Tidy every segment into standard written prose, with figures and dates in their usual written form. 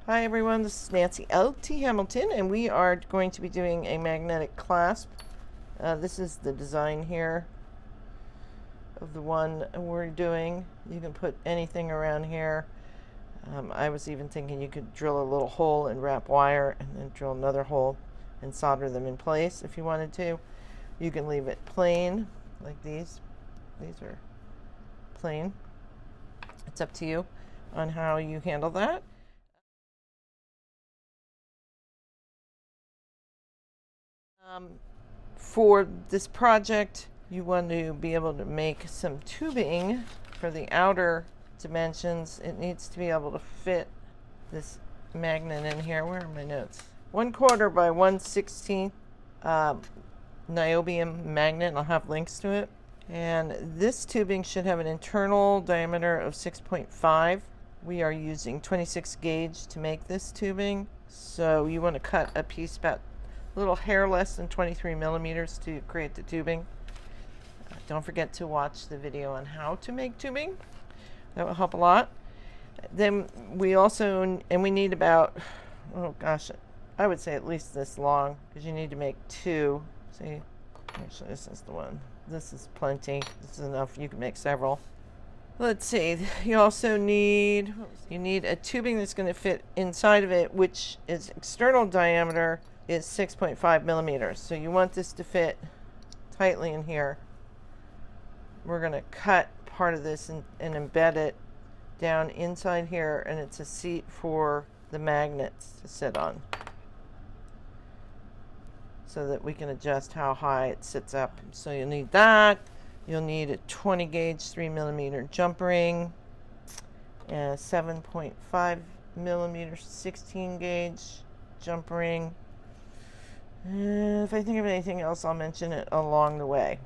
Hi everyone, this is Nancy L.T. Hamilton, and we are going to be doing a magnetic clasp. This is the design here of the one we're doing. You can put anything around here. I was even thinking you could drill a little hole and wrap wire and then drill another hole and solder them in place if you wanted to. You can leave it plain like these. These are plain. It's up to you on how you handle that. For this project, you want to be able to make some tubing for the outer dimensions. It needs to be able to fit this magnet in here. Where are my notes? 1/4 by 1/16 niobium magnet. I'll have links to it. And this tubing should have an internal diameter of 6.5. We are using 26 gauge to make this tubing. So you want to cut a piece about a little hair less than 23 millimeters to create the tubing. Don't forget to watch the video on how to make tubing. That will help a lot. Then we also, and we need about, oh gosh, I would say at least this long, because you need to make two. See, actually this is the one. This is plenty. This is enough. You can make several. Let's see, you also need, a tubing that's going to fit inside of it, which is external diameter is 6.5 millimeters. So you want this to fit tightly in here. We're going to cut part of this and embed it down inside here, and it's a seat for the magnets to sit on so that we can adjust how high it sits up. So you'll need that. You'll need a 20 gauge 3 millimeter jump ring, and a 7.5 millimeter 16 gauge jump ring. If I think of anything else, I'll mention it along the way.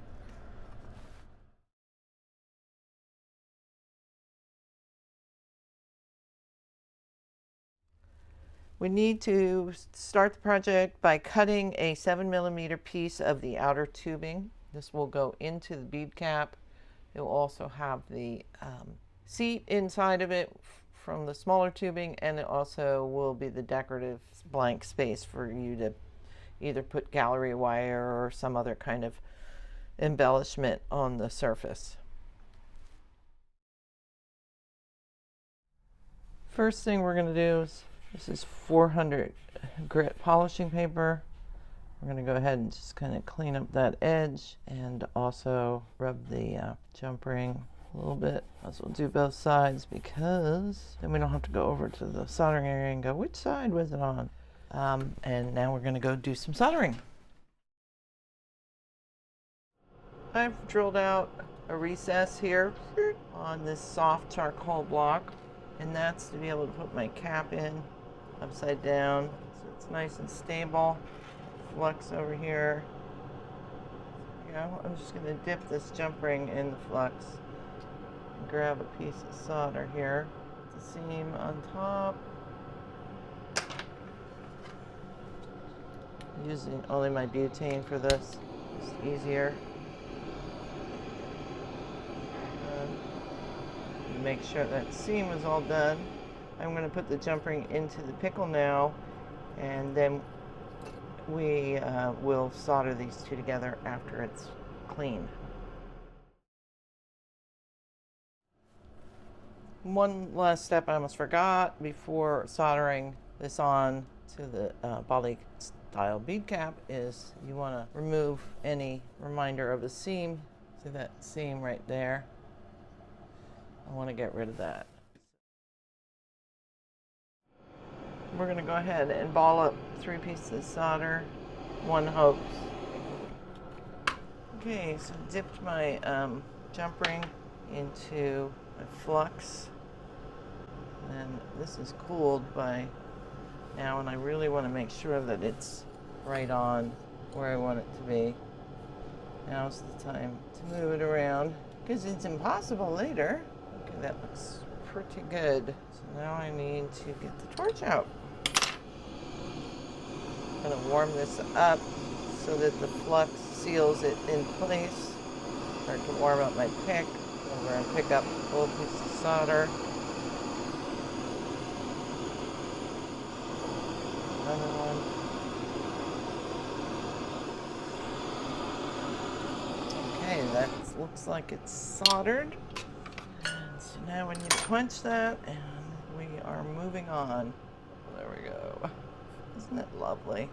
We need to start the project by cutting a 7 millimeter piece of the outer tubing. This will go into the bead cap. It will also have the seat inside of it from the smaller tubing, and it also will be the decorative blank space for you to either put gallery wire or some other kind of embellishment on the surface. First thing we're going to do is, this is 400 grit polishing paper. We're going to go ahead and just kind of clean up that edge and also rub the jump ring a little bit. As we'll do both sides, because then we don't have to go over to the soldering area and go, which side was it on? And now we're going to go do some soldering. I've drilled out a recess here on this soft charcoal block, and that's to be able to put my cap in upside down so it's nice and stable. Flux over here. There you go. I'm just going to dip this jump ring in the flux and grab a piece of solder here. The seam on top. Using only my butane for this, just easier. Make sure that seam is all done. I'm going to put the jump ring into the pickle now, and then we will solder these two together after it's clean. One last step I almost forgot before soldering this on to the Bali style bead cap is you want to remove any reminder of a seam. See that seam right there? I want to get rid of that. We're going to go ahead and ball up 3 pieces of solder, 1 hose. Okay, so dipped my jump ring into my flux, and And this is cooled by now, and I really want to make sure that it's right on where I want it to be. Now's the time to move it around because it's impossible later. Okay, that looks pretty good. So now I need to get the torch out. I'm going to warm this up so that the flux seals it in place. Start to warm up my pick. I'm going to pick up a little piece of solder. Another one. Okay, that looks like it's soldered. So now we need to punch that, and we are moving on. There we go. Isn't it lovely?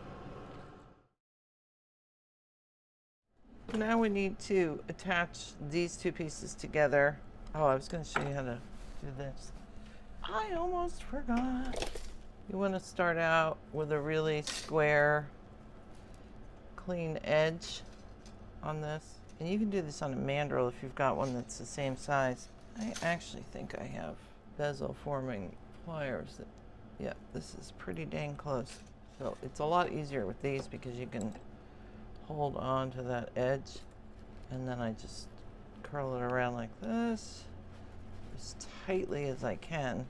Now we need to attach these two pieces together. Oh, I was going to show you how to do this. I almost forgot. You want to start out with a really square, clean edge on this. And you can do this on a mandrel if you've got one that's the same size. I actually think I have bezel forming pliers that, yeah, this is pretty dang close. So it's a lot easier with these because you can hold on to that edge, and then I just curl it around like this as tightly as I can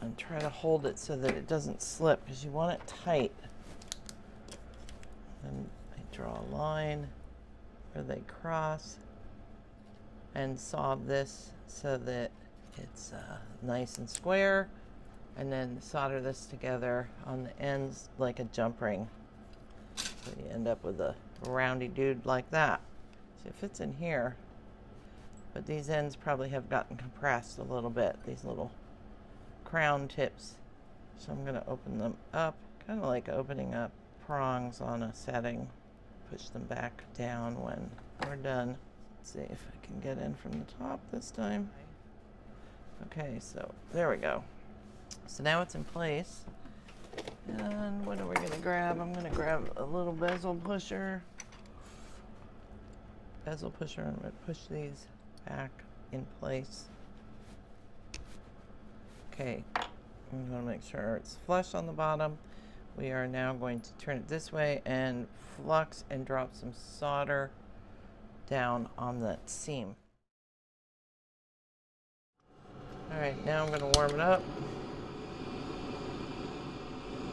and try to hold it so that it doesn't slip because you want it tight. And I draw a line where they cross and saw this so that it's nice and square, and then solder this together on the ends like a jump ring. So you end up with a roundy dude like that. So it fits in here, but these ends probably have gotten compressed a little bit, these little crown tips. So I'm going to open them up, kind of like opening up prongs on a setting. Push them back down when we're done. Let's see if I can get in from the top this time. Okay, so there we go. So now it's in place. And what are we going to grab? I'm going to grab a little bezel pusher. Bezel pusher, I'm going to push these back in place. Okay, I'm going to make sure it's flush on the bottom. We are now going to turn it this way and flux and drop some solder down on that seam. All right, now I'm going to warm it up.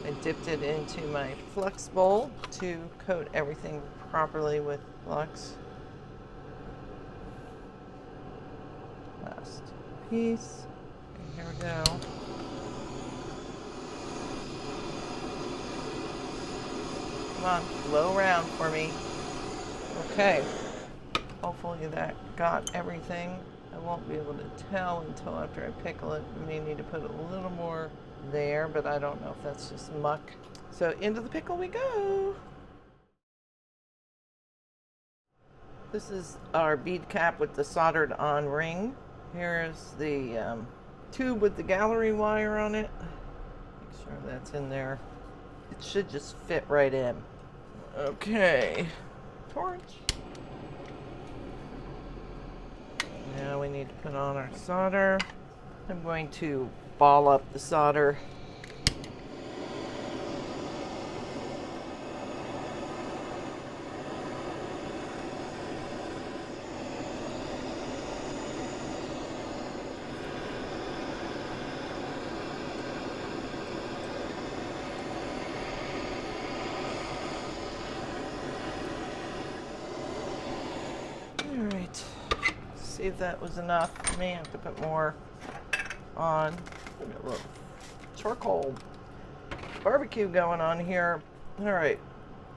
I dipped it into my flux bowl to coat everything properly with flux. Last piece. Okay, here we go. Come on, flow around for me. Okay. Hopefully that got everything. I won't be able to tell until after I pickle it. I may need to put a little more there, but I don't know if that's just muck. So into the pickle we go. This is our bead cap with the soldered on ring. Here's the tube with the gallery wire on it. Make sure that's in there. It should just fit right in. Okay, torch. Now we need to put on our solder. I'm going to ball up the solder. All right. See if that was enough. May have to put more on. A little charcoal barbecue going on here. All right,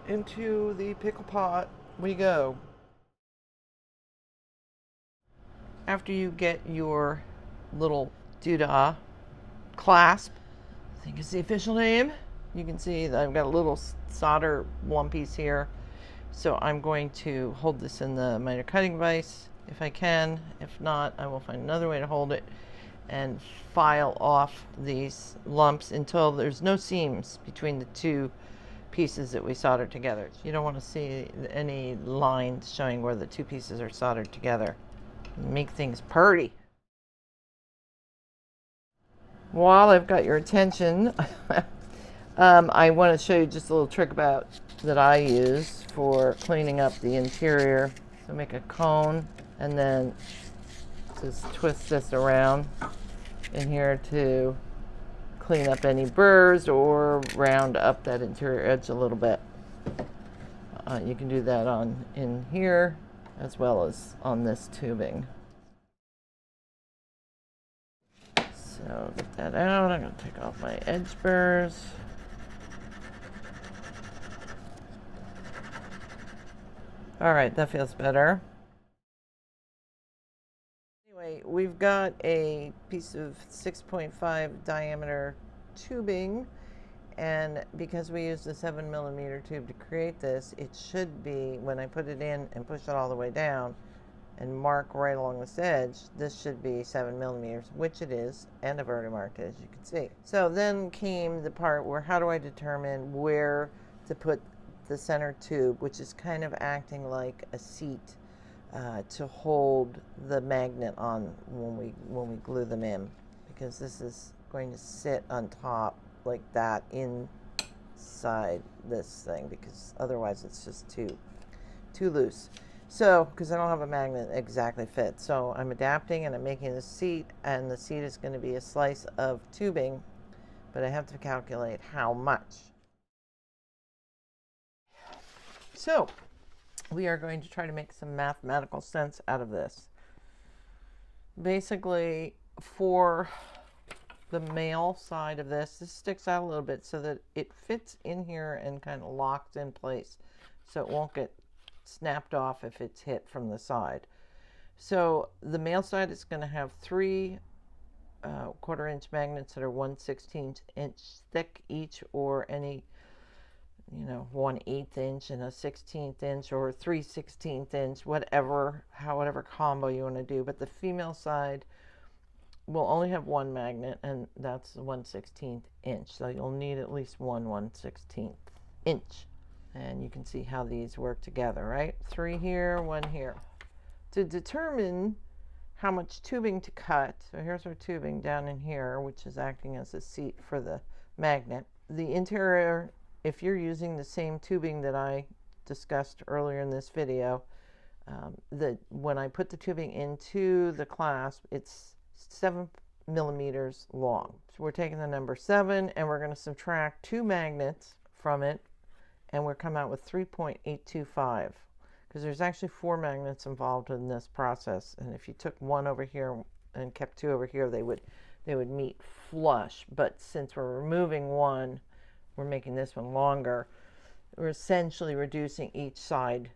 into the pickle pot we go. After you get your little doodah clasp, I think is the official name, you can see that I've got a little solder one piece here. So I'm going to hold this in the miter cutting vise if I can. If not, I will find another way to hold it and file off these lumps until there's no seams between the two pieces that we soldered together. You don't want to see any lines showing where the two pieces are soldered together. Make things pretty. While I've got your attention, I want to show you just a little trick about that I use for cleaning up the interior. So make a cone and then just twist this around in here to clean up any burrs or round up that interior edge a little bit. You can do that in here as well as on this tubing. So get that out. I'm going to take off my edge burrs. All right, that feels better. Anyway, we've got a piece of 6.5 diameter tubing, and because we used a 7mm tube to create this, it should be, when I put it in and push it all the way down and mark right along this edge, this should be 7mm, which it is, and I've already marked it, as you can see. So then came the part where how do I determine where to put the center tube, which is kind of acting like a seat to hold the magnet on when we glue them in, because this is going to sit on top like that inside this thing, because otherwise it's just too loose. So, because I don't have a magnet exactly fit, so I'm adapting and I'm making the seat, and the seat is going to be a slice of tubing, but I have to calculate how much. So we are going to try to make some mathematical sense out of this. Basically, for the male side of this sticks out a little bit so that it fits in here and kind of locks in place, so it won't get snapped off if it's hit from the side. So the male side is going to have 3 1/4-inch magnets that are 1/16 inch thick each, or any 1/8 inch and a 1/16 inch or 3/16 inch, however combo you want to do. But the female side will only have 1 magnet, and that's 1/16 inch. So you'll need at least 1/16 inch. And you can see how these work together, right? 3 here, 1 here. To determine how much tubing to cut, so here's our tubing down in here, which is acting as a seat for the magnet. The interior, if you're using the same tubing that I discussed earlier in this video, when I put the tubing into the clasp, it's 7mm long. So we're taking the number 7 and we're going to subtract 2 magnets from it, and we'll come out with 3.825, because there's actually 4 magnets involved in this process, and if you took 1 over here and kept 2 over here, they would meet flush. But since we're removing 1, we're making this one longer. We're essentially reducing each side,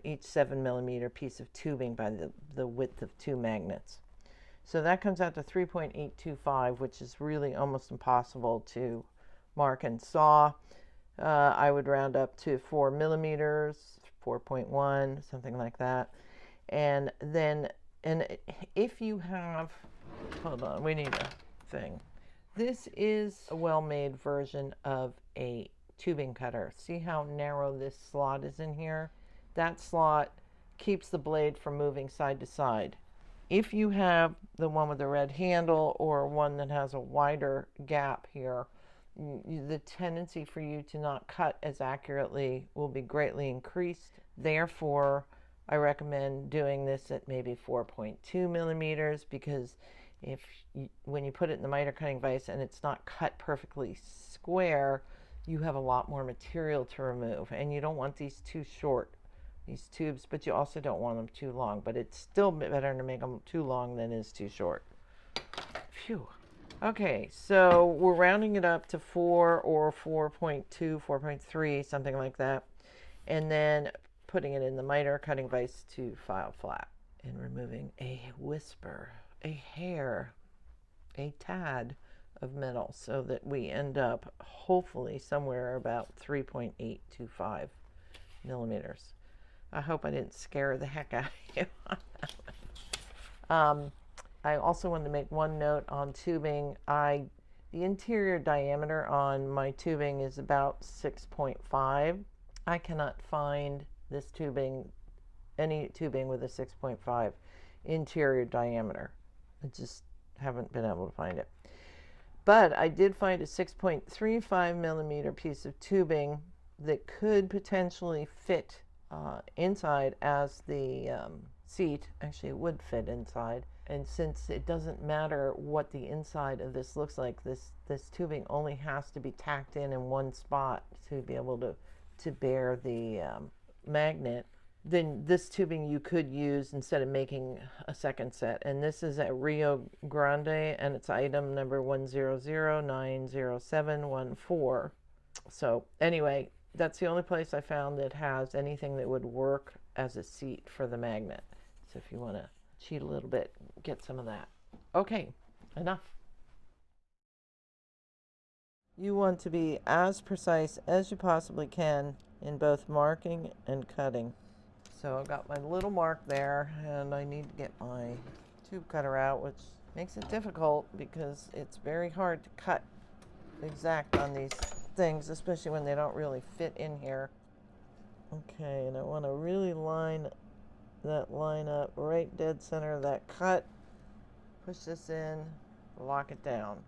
each 7mm piece of tubing by the width of 2 magnets. So that comes out to 3.825, which is really almost impossible to mark and saw. I would round up to 4mm, 4.1, something like that. And then, if you have, hold on, we need a thing. This is a well-made version of a tubing cutter. See how narrow this slot is in here? That slot keeps the blade from moving side to side. If you have the one with the red handle or one that has a wider gap here, the tendency for you to not cut as accurately will be greatly increased. Therefore, I recommend doing this at maybe 4.2mm, because when you put it in the miter cutting vise and it's not cut perfectly square, you have a lot more material to remove, and you don't want these too short, these tubes, but you also don't want them too long. But it's still better to make them too long than it is too short. Phew. Okay, so we're rounding it up to 4 or 4.2, 4.3, something like that, and then putting it in the miter cutting vise to file flat and removing a whisper, a hair, a tad of metal, so that we end up hopefully somewhere about 3.825 millimeters. I hope I didn't scare the heck out of you. I also wanted to make one note on tubing. The interior diameter on my tubing is about 6.5. I cannot find this tubing, any tubing with a 6.5 interior diameter. I just haven't been able to find it. But I did find a 6.35 millimeter piece of tubing that could potentially fit inside as the seat. Actually, it would fit inside. And since it doesn't matter what the inside of this looks like, this tubing only has to be tacked in one spot to be able to bear the magnet, then this tubing you could use instead of making a second set. And this is at Rio Grande, and it's item number 100090714. So anyway, that's the only place I found that has anything that would work as a seat for the magnet. So if you want to cheat a little bit, get some of that. Okay, enough. You want to be as precise as you possibly can in both marking and cutting. So I've got my little mark there, and I need to get my tube cutter out, which makes it difficult because it's very hard to cut exact on these things, especially when they don't really fit in here. Okay, and I want to really line that line up right dead center of that cut. Push this in, lock it down.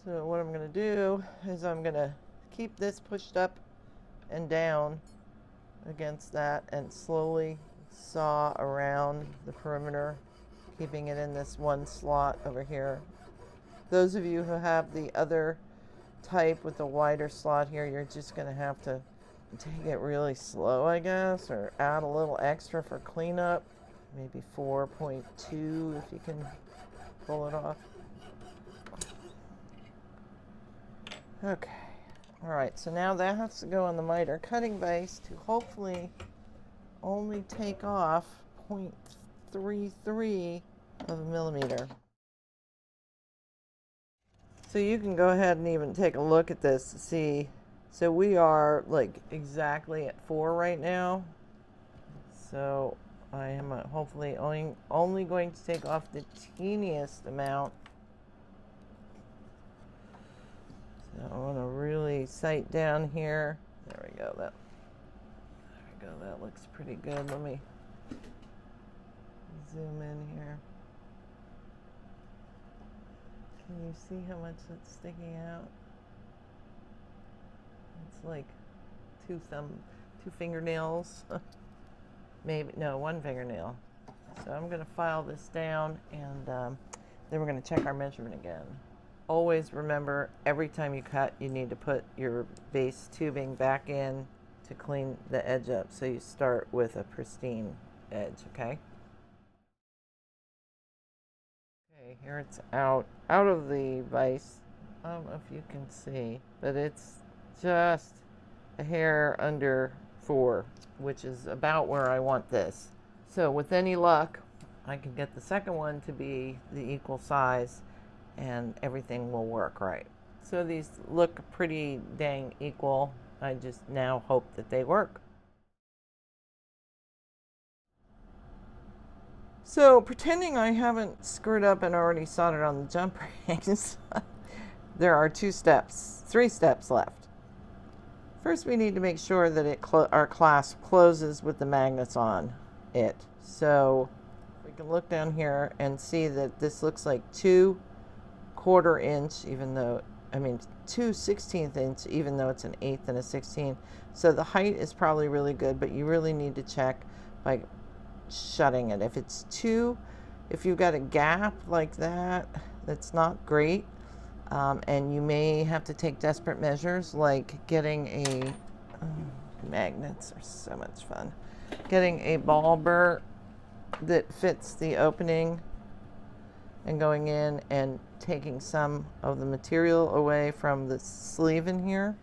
So what I'm going to do is I'm going to keep this pushed up and down against that and slowly saw around the perimeter, keeping it in this one slot over here. Those of you who have the other type with the wider slot here, you're just going to have to take it really slow, I guess, or add a little extra for cleanup. Maybe 4.2 if you can pull it off. Okay. All right, so now that has to go on the miter cutting vise to hopefully only take off 0.33 of a millimeter. So you can go ahead and even take a look at this to see. So we are like exactly at 4 right now. So I am hopefully only going to take off the teeniest amount. So I want to really sight down here. There we go. There we go. That looks pretty good. Let me zoom in here. Can you see how much that's sticking out? It's like two fingernails. Maybe, no, one fingernail. So I'm going to file this down, and then we're going to check our measurement again. Always remember, every time you cut, you need to put your base tubing back in to clean the edge up. So you start with a pristine edge, okay? Okay, here it's out of the vise. I don't know if you can see, but it's just a hair under 4, which is about where I want this. So with any luck, I can get the second one to be the equal size, and everything will work right. So these look pretty dang equal. I just now hope that they work. So pretending I haven't screwed up and already soldered on the jump rings, there are 3 steps left. First, we need to make sure that our clasp closes with the magnets on it. So we can look down here and see that this looks like 2 1/4 inch, even though, 2 1/16 inch, even though it's an 1/8 and a 16. So the height is probably really good, but you really need to check by shutting it. If it's 2, if you've got a gap like that, that's not great. And you may have to take desperate measures, like getting a, magnets are so much fun. Getting a ball burr that fits the opening and going in and taking some of the material away from the sleeve in here.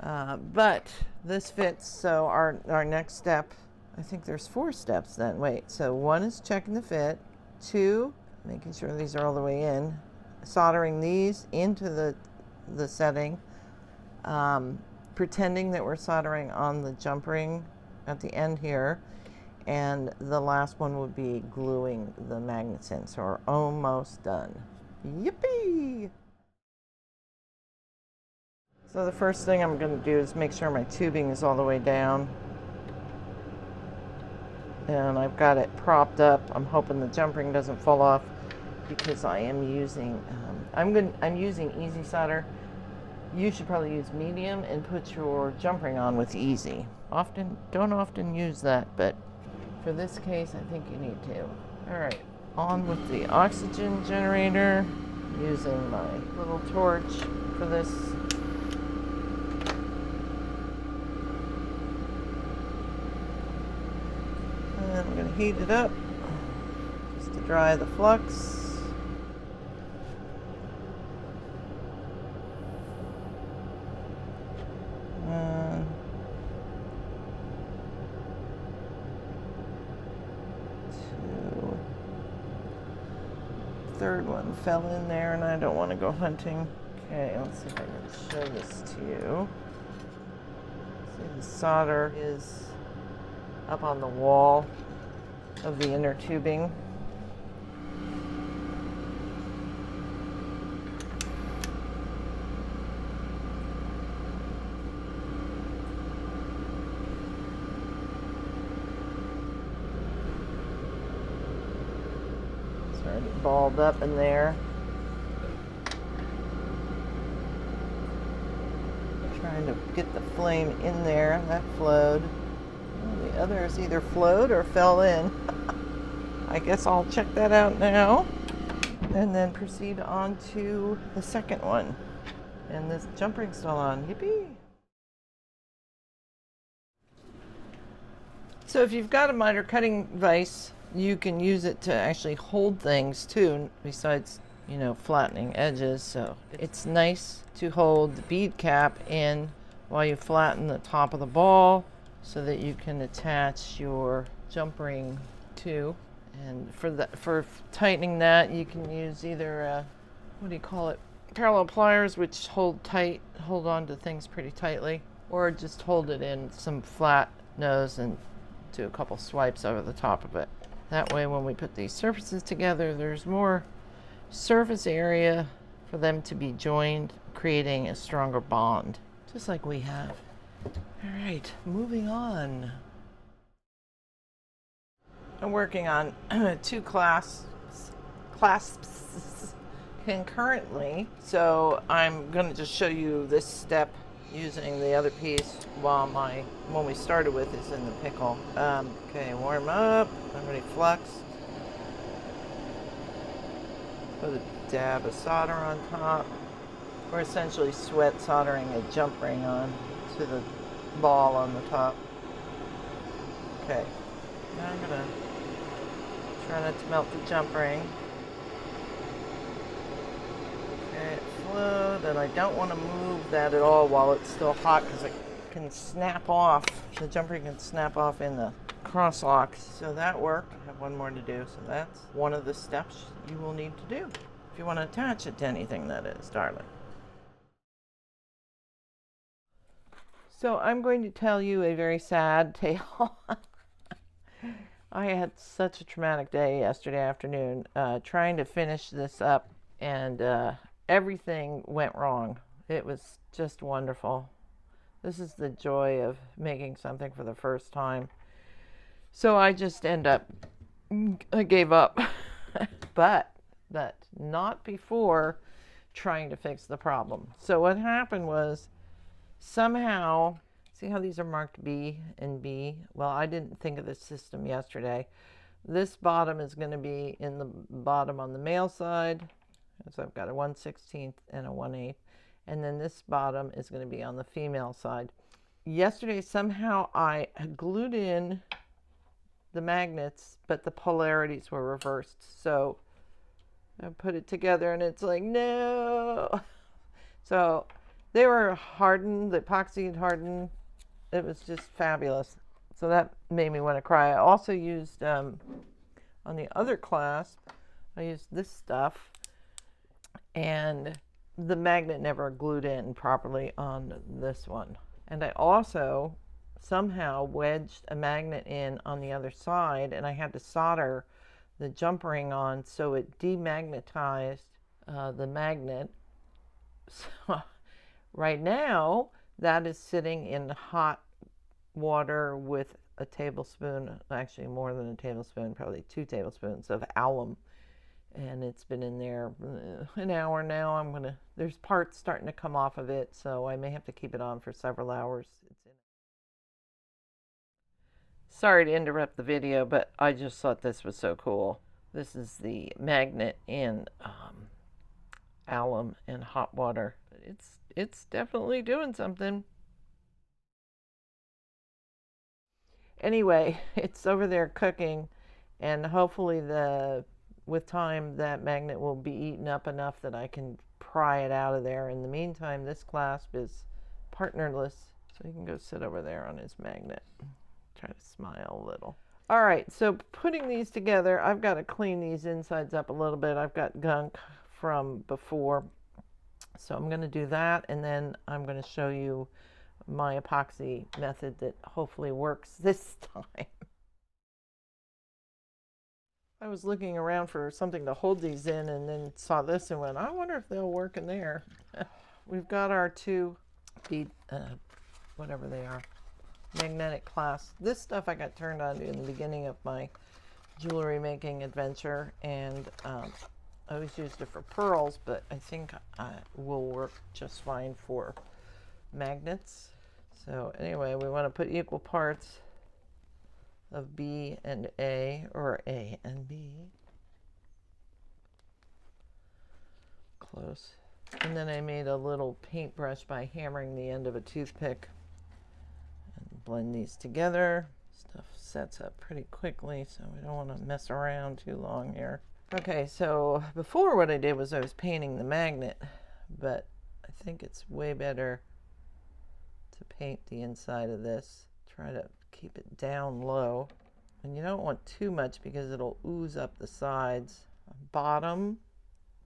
But this fits, so our next step, I think there's 4 steps then. Wait, so 1 is checking the fit, 2, making sure these are all the way in, soldering these into the setting, pretending that we're soldering on the jump ring at the end here, and the last one would be gluing the magnets in. So we're almost done. Yippee! So the first thing I'm going to do is make sure my tubing is all the way down. And I've got it propped up. I'm hoping the jump ring doesn't fall off. because I am using, I'm using easy solder. You should probably use medium and put your jump ring on with easy. Don't often use that, but for this case, I think you need to. All right, on with the oxygen generator, using my little torch for this. And I'm going to heat it up just to dry the flux. Third one fell in there and I don't want to go hunting. Okay, let's see if I can show this to you. See, the solder is up on the wall of the inner tubing. Balled up in there. Trying to get the flame in there. That flowed. Well, the others either flowed or fell in. I guess I'll check that out now and then proceed on to the second one. And this jump ring's still on. Yippee! So if you've got a miter cutting vise, you can use it to actually hold things too, besides, you know, flattening edges. So it's nice to hold the bead cap in while you flatten the top of the ball so that you can attach your jump ring to. And for tightening that, you can use either what do you call it? Parallel pliers, which hold on to things pretty tightly, or just hold it in some flat nose and do a couple swipes over the top of it. That way, when we put these surfaces together, there's more surface area for them to be joined, creating a stronger bond, just like we have. All right, moving on. I'm working on two clasps concurrently, so I'm going to just show you this step using the other piece while one we started with is in the pickle. Okay, warm up. I'm ready flux. Put a dab of solder on top. We're essentially sweat soldering a jump ring on to the ball on the top. Okay, now I'm gonna try not to melt the jump ring. Okay, it flowed, and I don't want to move that at all while it's still hot because it can snap off. The jump ring can snap off in the cross lock. So that worked. I have one more to do. So that's one of the steps you will need to do if you want to attach it to anything, that is, darling. So I'm going to tell you a very sad tale. I had such a traumatic day yesterday afternoon trying to finish this up, and everything went wrong. It was just wonderful. This is the joy of making something for the first time. So I just I gave up. but not before trying to fix the problem. So what happened was, somehow, see how these are marked B and B? Well, I didn't think of this system yesterday. This bottom is going to be in the bottom on the male side. So I've got a 1/16 and a 1/8. And then this bottom is going to be on the female side. Yesterday, somehow I glued in the magnets, but the polarities were reversed. So I put it together and it's like, no. So they were hardened, the epoxy had hardened. It was just fabulous. So that made me want to cry. I also used, on the other clasp, I used this stuff, and the magnet never glued in properly on this one. And I also somehow wedged a magnet in on the other side, and I had to solder the jump ring on so it demagnetized the magnet. So right now, that is sitting in hot water with a tablespoon, actually more than a tablespoon, probably 2 tablespoons of alum and it's been in there an hour now. There's parts starting to come off of it, so I may have to keep it on for several hours. Sorry to interrupt the video, but I just thought this was so cool. This is the magnet in alum and hot water. It's definitely doing something. Anyway, it's over there cooking, and hopefully with time that magnet will be eaten up enough that I can pry it out of there. In the meantime, this clasp is partnerless, so he can go sit over there on his magnet. Try to smile a little. All right, so putting these together, I've got to clean these insides up a little bit. I've got gunk from before, so I'm going to do that, and then I'm going to show you my epoxy method that hopefully works this time. I was looking around for something to hold these in and then saw this and went, I wonder if they'll work in there. We've got our two bead, whatever they are, magnetic clasps. This stuff I got turned on to in the beginning of my jewelry making adventure, and I always used it for pearls, but I think it will work just fine for magnets. So anyway, we want to put equal parts of B and A, or A and B. Close. And then I made a little paintbrush by hammering the end of a toothpick and blend these together. Stuff sets up pretty quickly, so we don't want to mess around too long here. Okay, so before what I did was I was painting the magnet, but I think it's way better to paint the inside of this. Try to keep it down low, and you don't want too much because it'll ooze up the sides. Bottom,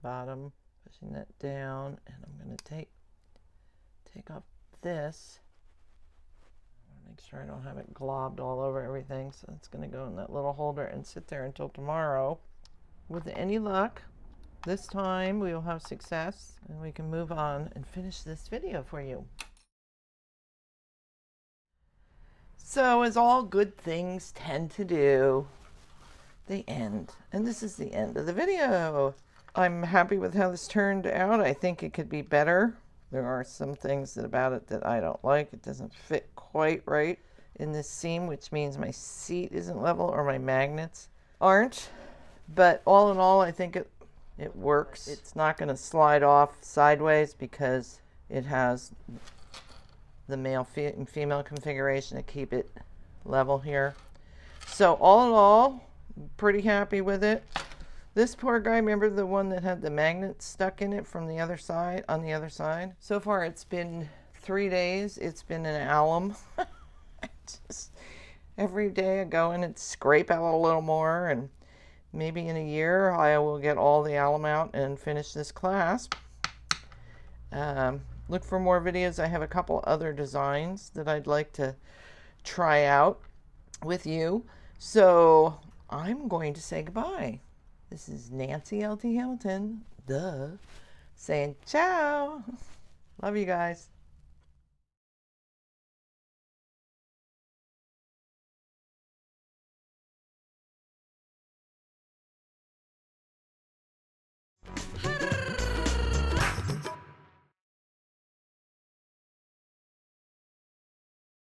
pushing that down, and I'm going to take off this. Make sure I don't have it globbed all over everything, so it's going to go in that little holder and sit there until tomorrow. With any luck, this time we will have success and we can move on and finish this video for you. So, as all good things tend to do, they end. And this is the end of the video. I'm happy with how this turned out. I think it could be better. There are some things about it that I don't like. It doesn't fit quite right in this seam, which means my seat isn't level or my magnets aren't. But all in all, I think it works. It's not going to slide off sideways because it has the male and female configuration to keep it level here. So all in all, pretty happy with it. This poor guy, remember the one that had the magnet stuck in it from the other side, on the other side? So far it's been 3 days. It's been an alum. Just every day I go in and scrape out a little more, and maybe in a year I will get all the alum out and finish this clasp. Look for more videos. I have a couple other designs that I'd like to try out with you. So I'm going to say goodbye. This is Nancy L.T. Hamilton, saying ciao. Love you guys.